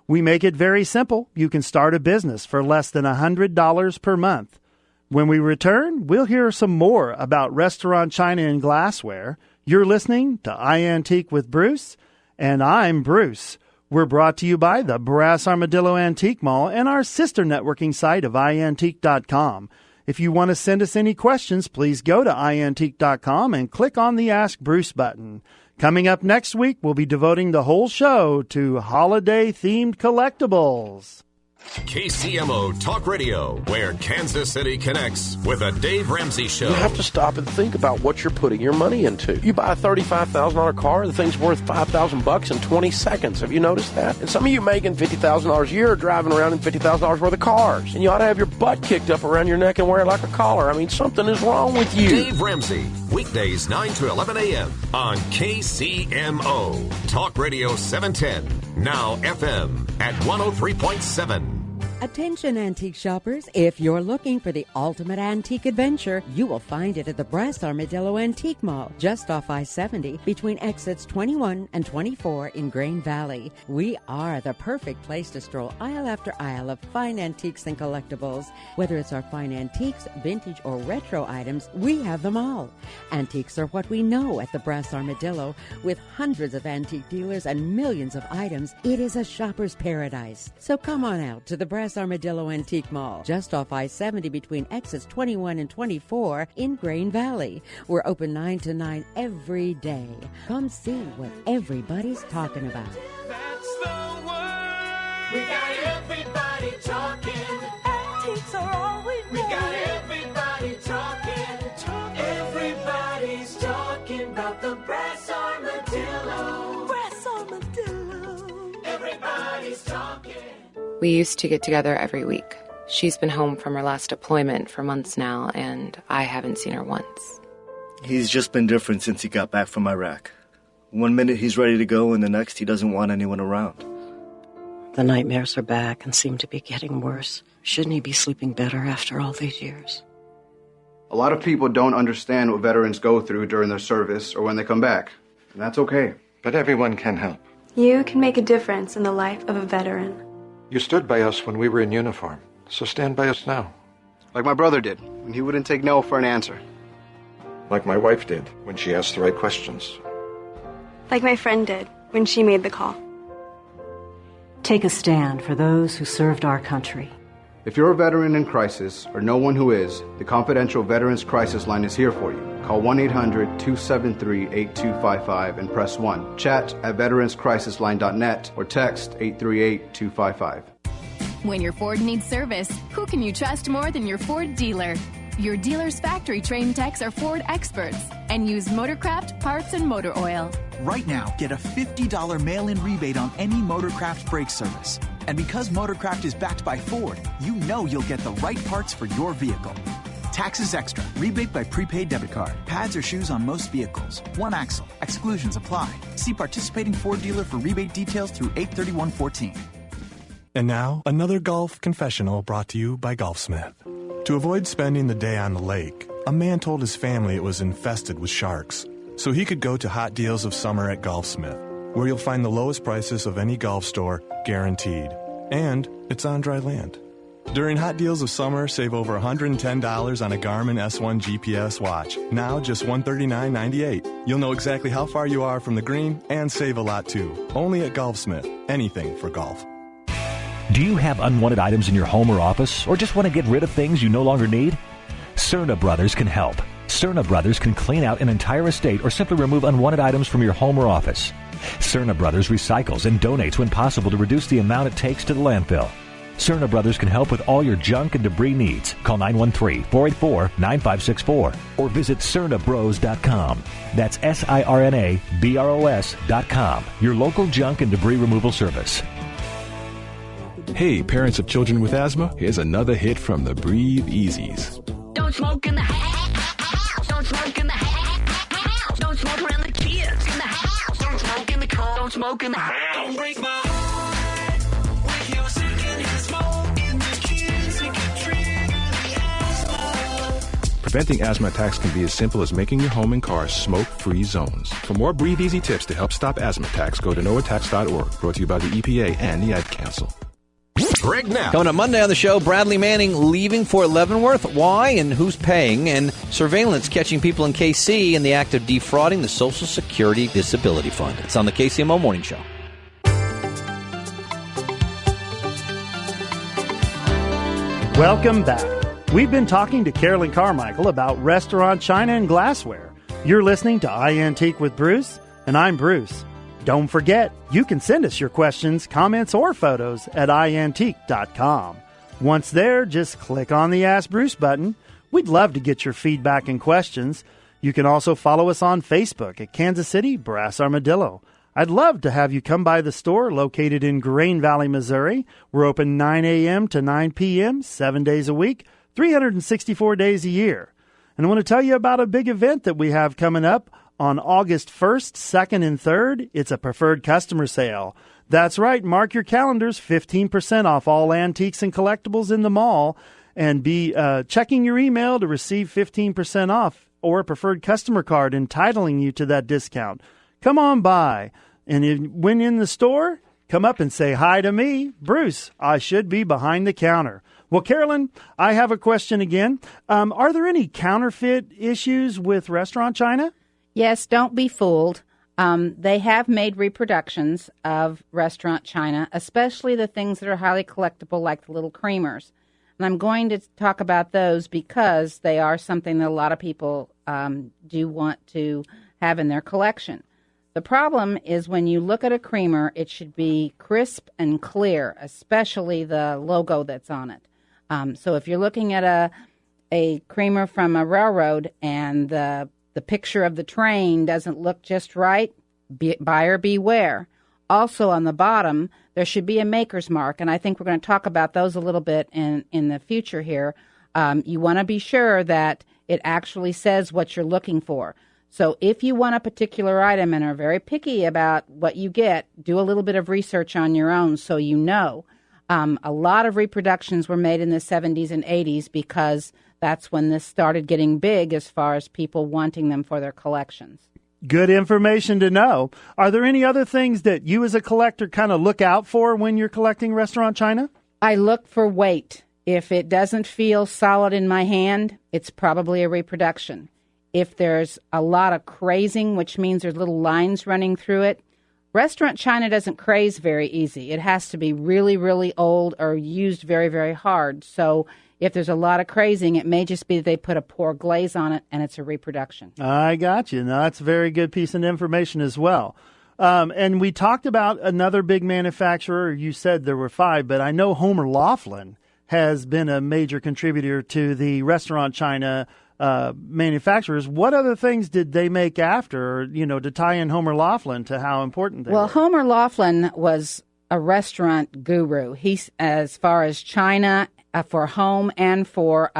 We make it very simple. You can start a business for less than $100 per month. When we return, we'll hear some more about restaurant china and glassware. You're listening to iAntique with Bruce, and I'm Bruce. We're brought to you by the Brass Armadillo Antique Mall and our sister networking site of iantique.com. If you want to send us any questions, please go to iantique.com and click on the Ask Bruce button. Coming up next week, we'll be devoting the whole show to holiday-themed collectibles. KCMO Talk Radio, where Kansas City connects with the Dave Ramsey Show. You have to stop and think about what you're putting your money into. You buy a $35,000 car, the thing's worth $5,000 in 20 seconds. Have you noticed that? And some of you making $50,000 a year are driving around in $50,000 worth of cars. And you ought to have your butt kicked up around your neck and wear it like a collar. I mean, something is wrong with you. Dave Ramsey, weekdays 9 to 11 a.m. on KCMO Talk Radio 710, now FM at 103.7. Attention antique shoppers, if you're looking for the ultimate antique adventure, you will find it at the Brass Armadillo Antique Mall, just off I-70 between exits 21 and 24 in Grain Valley. We are the perfect place to stroll aisle after aisle of fine antiques and collectibles. Whether it's our fine antiques, vintage, or retro items, we have them all. Antiques are what we know at the Brass Armadillo. With hundreds of antique dealers and millions of items, it is a shopper's paradise. So come on out to the Brass Armadillo Antique Mall, just off I-70 between exits 21 and 24 in Grain Valley. We're open 9 to 9 every day. Come see what everybody's talking about. That's the word. We got everybody talking. Antiques are all we know. We got everybody talking. Everybody's talking about the Brass Armadillo. Brass Armadillo. Everybody's talking. We used to get together every week. She's been home from her last deployment for months now, and I haven't seen her once. He's just been different since he got back from Iraq. One minute he's ready to go, and the next he doesn't want anyone around. The nightmares are back and seem to be getting worse. Shouldn't he be sleeping better after all these years? A lot of people don't understand what veterans go through during their service or when they come back, and that's okay. But everyone can help. You can make a difference in the life of a veteran. You stood by us when we were in uniform, so stand by us now. Like my brother did, when he wouldn't take no for an answer. Like my wife did, when she asked the right questions. Like my friend did, when she made the call. Take a stand for those who served our country. If you're a veteran in crisis, or know one who is, the confidential Veterans Crisis Line is here for you. Call 1-800-273-8255 and press 1. Chat at veteranscrisisline.net or text 838-255. When your Ford needs service, who can you trust more than your Ford dealer? Your dealer's factory-trained techs are Ford experts and use Motorcraft parts and motor oil. Right now, get a $50 mail-in rebate on any Motorcraft brake service. And because Motorcraft is backed by Ford, you know you'll get the right parts for your vehicle. Taxes extra. Rebate by prepaid debit card. Pads or shoes on most vehicles. One axle. Exclusions apply. See participating Ford dealer for rebate details through 8/31/14. And now, another golf confessional brought to you by Golfsmith. To avoid spending the day on the lake, a man told his family it was infested with sharks, so he could go to Hot Deals of Summer at Golfsmith, where you'll find the lowest prices of any golf store, guaranteed. And it's on dry land. During Hot Deals of Summer, save over $110 on a Garmin S1 GPS watch. Now just $139.98. You'll know exactly how far you are from the green and save a lot too. Only at Golfsmith. Anything for golf. Do you have unwanted items in your home or office, or just want to get rid of things you no longer need? Cerna Brothers can help. Cerna Brothers can clean out an entire estate or simply remove unwanted items from your home or office. Cerna Brothers recycles and donates when possible to reduce the amount it takes to the landfill. Cerna Brothers can help with all your junk and debris needs. Call 913-484-9564 or visit CernaBros.com. That's SIRNABROS.com, your local junk and debris removal service. Hey, parents of children with asthma, here's another hit from the Breathe Easies. Don't smoke in the house. Don't smoke in the house. Don't smoke around the kids in the house. Don't smoke in the car. Don't smoke in the house. Don't break my heart with your secondhand smoke in the kids. It can trigger the asthma. Preventing asthma attacks can be as simple as making your home and car smoke-free zones. For more Breathe Easy tips to help stop asthma attacks, go to noattacks.org. Brought to you by the EPA and the Ad Council. Greg Knapp. Coming up Monday on the show, Bradley Manning leaving for Leavenworth. Why and who's paying? And surveillance catching people in KC in the act of defrauding the Social Security Disability Fund. It's on the KCMO Morning Show. Welcome back. We've been talking to Carolyn Carmichael about restaurant china and glassware. You're listening to iAntique with Bruce, and I'm Bruce. Don't forget, you can send us your questions, comments, or photos at iantique.com. Once there, just click on the Ask Bruce button. We'd love to get your feedback and questions. You can also follow us on Facebook at Kansas City Brass Armadillo. I'd love to have you come by the store located in Grain Valley, Missouri. We're open 9 a.m. to 9 p.m., 7 days a week, 364 days a year. And I want to tell you about a big event that we have coming up on August 1st, 2nd, and 3rd. It's a preferred customer sale. That's right. Mark your calendars, 15% off all antiques and collectibles in the mall. And be checking your email to receive 15% off or a preferred customer card entitling you to that discount. Come on by. And when in the store, come up and say hi to me, Bruce. I should be behind the counter. Well, Carolyn, I have a question again. Are there any counterfeit issues with restaurant china? Yes, don't be fooled. They have made reproductions of restaurant china, especially the things that are highly collectible, like the little creamers. And I'm going to talk about those because they are something that a lot of people do want to have in their collection. The problem is when you look at a creamer, it should be crisp and clear, especially the logo that's on it. So if you're looking at a creamer from a railroad and the picture of the train doesn't look just right, buyer beware. Also on the bottom, there should be a maker's mark, and I think we're going to talk about those a little bit in the future here. You want to be sure that it actually says what you're looking for. So if you want a particular item and are very picky about what you get, do a little bit of research on your own so you know. A lot of reproductions were made in the 70s and 80s because that's when this started getting big as far as people wanting them for their collections. Good information to know. Are there any other things that you as a collector kind of look out for when you're collecting restaurant china? I look for weight. If it doesn't feel solid in my hand, it's probably a reproduction. If there's a lot of crazing, which means there's little lines running through it, restaurant china doesn't craze very easy. It has to be really, really old or used very, very hard. So if there's a lot of crazing, it may just be that they put a poor glaze on it and it's a reproduction. I got you. Now, that's a very good piece of information as well. And we talked about another big manufacturer. You said there were 5, but I know Homer Laughlin has been a major contributor to the restaurant china manufacturers. What other things did they make after, to tie in Homer Laughlin to how important they were? Well, Homer Laughlin was a restaurant guru. He's as far as china for home and for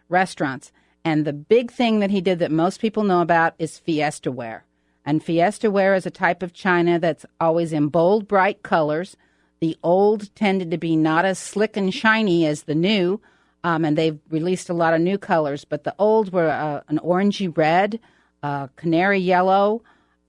restaurants. And the big thing that he did that most people know about is Fiesta ware. And Fiesta ware is a type of china that's always in bold, bright colors. The old tended to be not as slick and shiny as the new, and they've released a lot of new colors. But the old were an orangey red, canary yellow,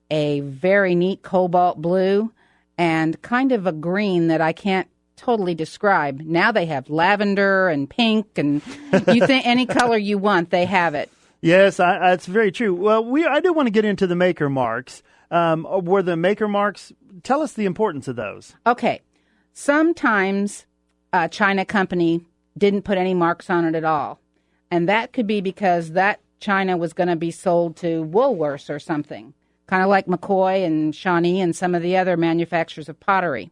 a very neat cobalt blue, and kind of a green that I can't totally describe. Now they have lavender and pink, and you think any color you want, they have it. Yes, that's very true. Well, I do want to get into the maker marks. Were the maker marks, tell us the importance of those. Okay. Sometimes a China company didn't put any marks on it at all. And that could be because that China was going to be sold to Woolworths or something, kind of like McCoy and Shawnee and some of the other manufacturers of pottery.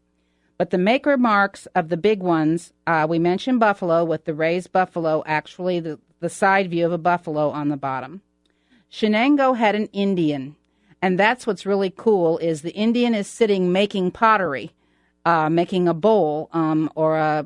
But the maker marks of the big ones, we mentioned buffalo with the raised buffalo, actually the side view of a buffalo on the bottom. Shenango had an Indian, and that's what's really cool is the Indian is sitting making pottery, making a bowl or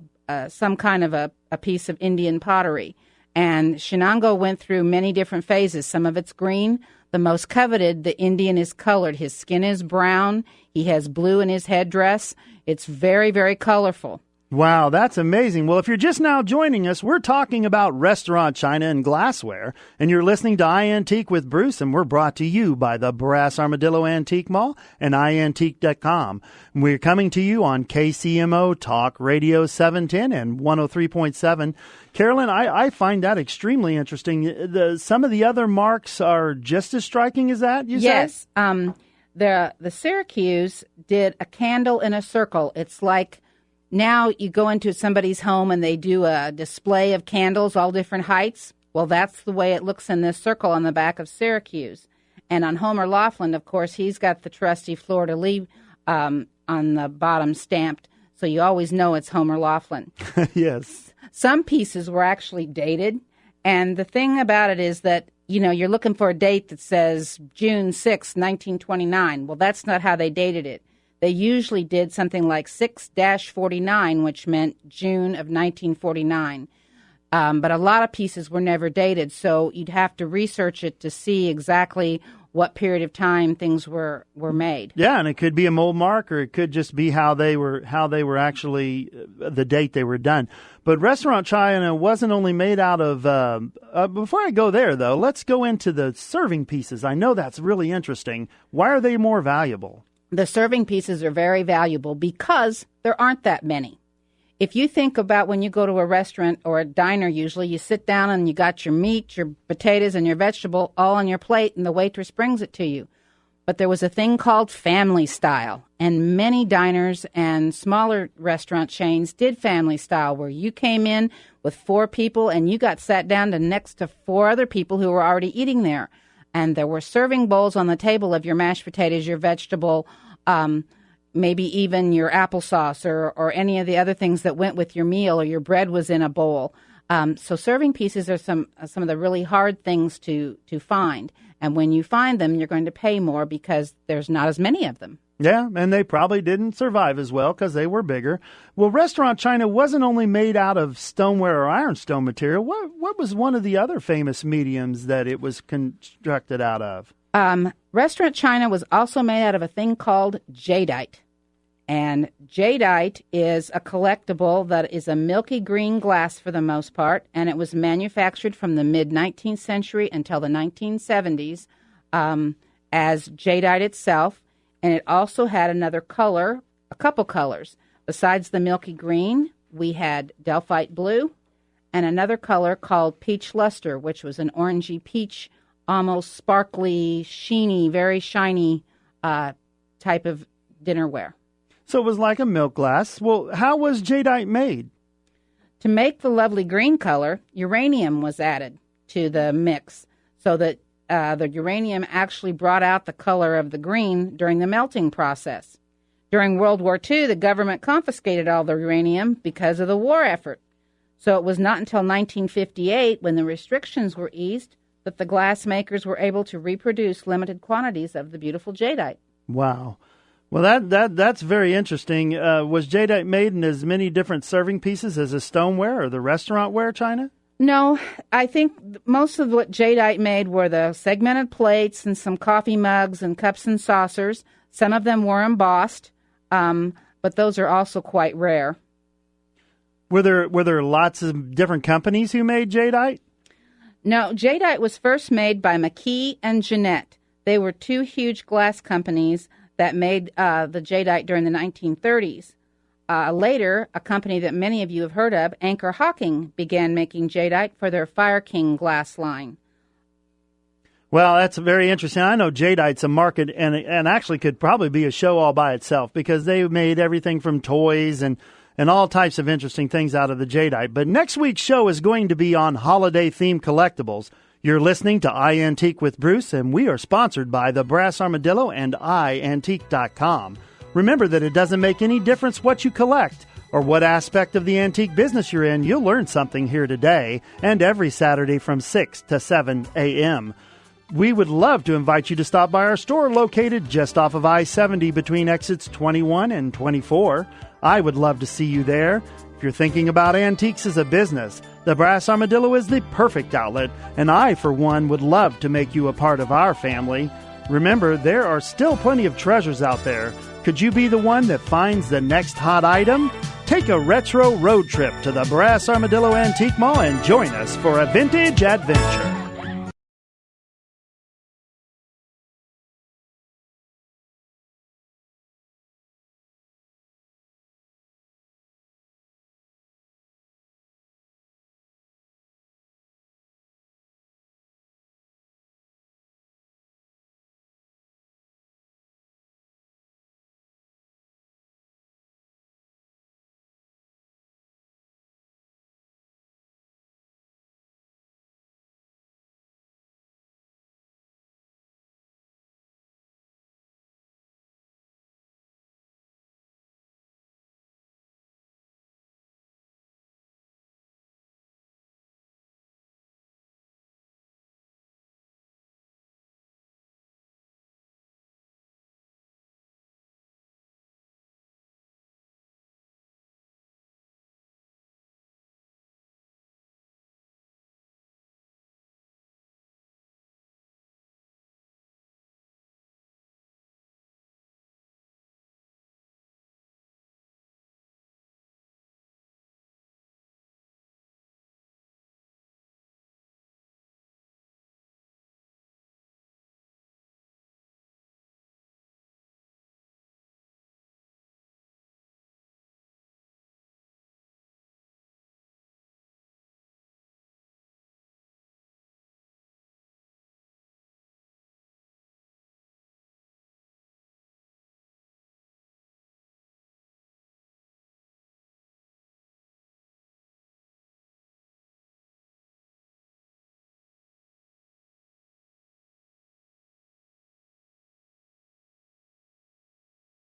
some kind of a piece of Indian pottery. And Shenango went through many different phases. Some of it's green. The most coveted, the Indian is colored. His skin is brown. He has blue in his headdress. It's very, very colorful. Wow, that's amazing. Well, if you're just now joining us, we're talking about restaurant china and glassware, and you're listening to iAntique with Bruce, and we're brought to you by the Brass Armadillo Antique Mall and iantique.com. We're coming to you on KCMO Talk Radio 710 and 103.7. Carolyn, I find that extremely interesting. Some of the other marks are just as striking as that, you said? Yes. The Syracuse did a candle in a circle. It's like now you go into somebody's home and they do a display of candles, all different heights. Well, that's the way it looks in this circle on the back of Syracuse. And on Homer Laughlin, of course, he's got the trusty fleur-de-lis on the bottom stamped, so you always know it's Homer Laughlin. Yes. Some pieces were actually dated, and the thing about it is that, you're looking for a date that says June 6, 1929. Well, that's not how they dated it. They usually did something like 6-49, which meant June of 1949. But a lot of pieces were never dated, so you'd have to research it to see exactly what period of time things were made. Yeah, and it could be a mold mark, or it could just be how they were actually the date they were done. But restaurant china wasn't only made out of. Before I go there, though, let's go into the serving pieces. I know that's really interesting. Why are they more valuable? The serving pieces are very valuable because there aren't that many. If you think about when you go to a restaurant or a diner, usually you sit down and you got your meat, your potatoes, and your vegetable all on your plate, and the waitress brings it to you. But there was a thing called family style, and many diners and smaller restaurant chains did family style, where you came in with 4 people and you got sat down next to 4 other people who were already eating there. And there were serving bowls on the table of your mashed potatoes, your vegetable, maybe even your applesauce or any of the other things that went with your meal, or your bread was in a bowl. So serving pieces are some of the really hard things to find. And when you find them, you're going to pay more because there's not as many of them. Yeah, and they probably didn't survive as well because they were bigger. Well, restaurant china wasn't only made out of stoneware or ironstone material. What was one of the other famous mediums that it was constructed out of? Restaurant china was also made out of a thing called jadeite. And jadeite is a collectible that is a milky green glass for the most part, and it was manufactured from the mid-19th century until the 1970s as jadeite itself. And it also had another color, a couple colors. Besides the milky green, we had Delphite blue and another color called peach luster, which was an orangey peach, almost sparkly, sheeny, very shiny type of dinnerware. So it was like a milk glass. Well, how was jadeite made? To make the lovely green color, uranium was added to the mix so that the uranium actually brought out the color of the green during the melting process. During World War II, the government confiscated all the uranium because of the war effort. So it was not until 1958, when the restrictions were eased, that the glass makers were able to reproduce limited quantities of the beautiful jadeite. Wow. Well, that's very interesting. Was jadeite made in as many different serving pieces as a stoneware or the restaurantware china? No, I think most of what jadeite made were the segmented plates and some coffee mugs and cups and saucers. Some of them were embossed, but those are also quite rare. Were there lots of different companies who made jadeite? No, jadeite was first made by McKee and Jeanette. They were 2 huge glass companies that made the jadeite during the 1930s. Later, a company that many of you have heard of, Anchor Hawking, began making jadeite for their Fire King glass line. Well, that's very interesting. I know jadeite's a market and actually could probably be a show all by itself because they made everything from toys and all types of interesting things out of the jadeite. But next week's show is going to be on holiday-themed collectibles. You're listening to iAntique with Bruce, and we are sponsored by the Brass Armadillo and iAntique.com. Remember that it doesn't make any difference what you collect or what aspect of the antique business you're in. You'll learn something here today and every Saturday from 6 to 7 a.m. We would love to invite you to stop by our store located just off of I-70 between exits 21 and 24. I would love to see you there. If you're thinking about antiques as a business, the Brass Armadillo is the perfect outlet, and I, for one, would love to make you a part of our family. Remember, there are still plenty of treasures out there. Could you be the one that finds the next hot item? Take a retro road trip to the Brass Armadillo Antique Mall and join us for a vintage adventure.